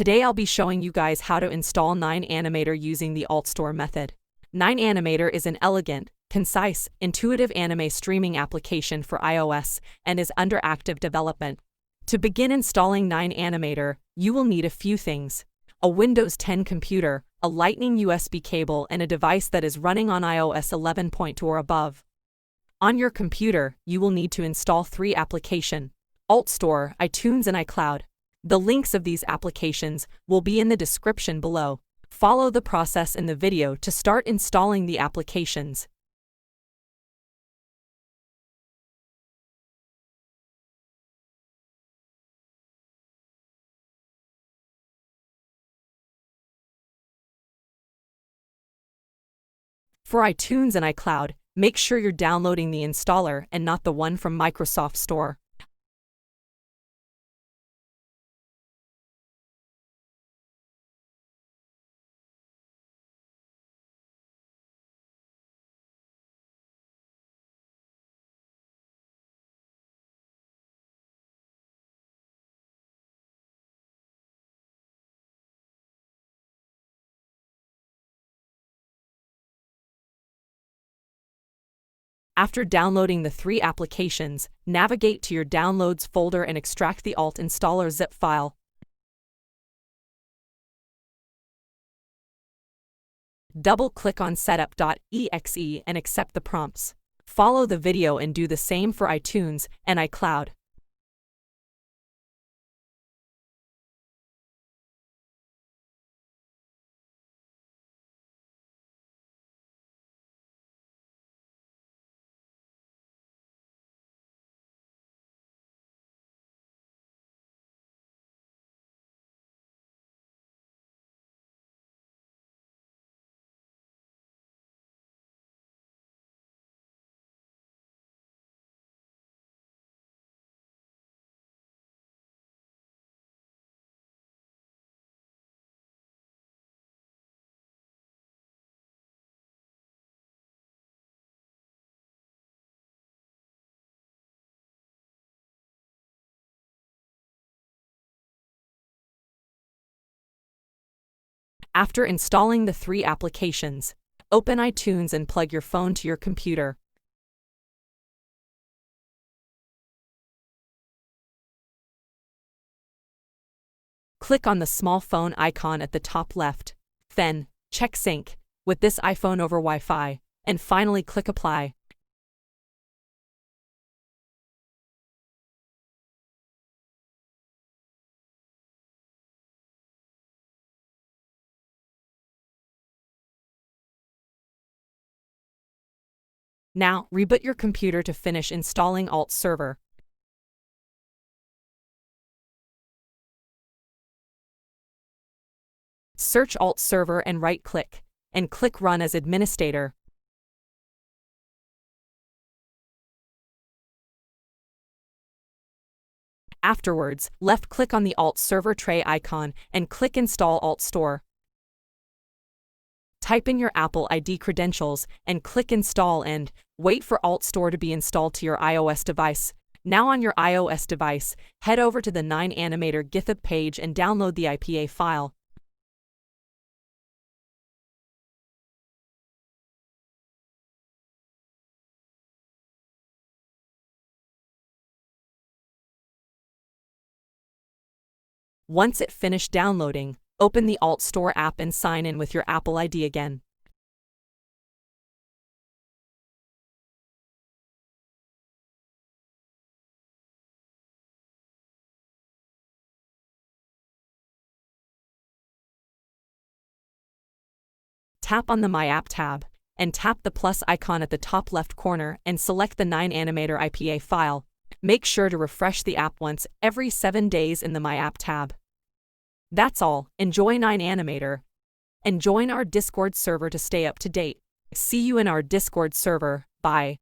Today I'll be showing you guys how to install NineAnimator using the AltStore method. NineAnimator is an elegant, concise, intuitive anime streaming application for iOS and is under active development. To begin installing NineAnimator, you will need a few things: a Windows 10 computer, a Lightning USB cable, and a device that is running on iOS 11.2 or above. On your computer, you will need to install 3 applications: AltStore, iTunes, and iCloud. The links of these applications will be in the description below. Follow the process in the video to start installing the applications. For iTunes and iCloud, make sure you're downloading the installer and not the one from Microsoft Store. After downloading the 3 applications, navigate to your Downloads folder and extract the Alt installer zip file. Double-click on setup.exe and accept the prompts. Follow the video and do the same for iTunes and iCloud. After installing the 3 applications, open iTunes and plug your phone to your computer. Click on the small phone icon at the top left. Then, check Sync with this iPhone over Wi-Fi, and finally click Apply. Now, reboot your computer to finish installing AltStore. Search AltStore and right-click, and click Run as Administrator. Afterwards, left-click on the AltStore tray icon and click Install AltStore. Type in your Apple ID credentials and click Install and wait for AltStore to be installed to your iOS device. Now on your iOS device, head over to the NineAnimator GitHub page and download the IPA file. Once it finished downloading, open the AltStore app and sign in with your Apple ID again. Tap on the My App tab, and tap the plus icon at the top left corner and select the NineAnimator IPA file. Make sure to refresh the app once every 7 days in the My App tab. That's all. Enjoy NineAnimator and join our Discord server to stay up to date. See you in our Discord server. Bye.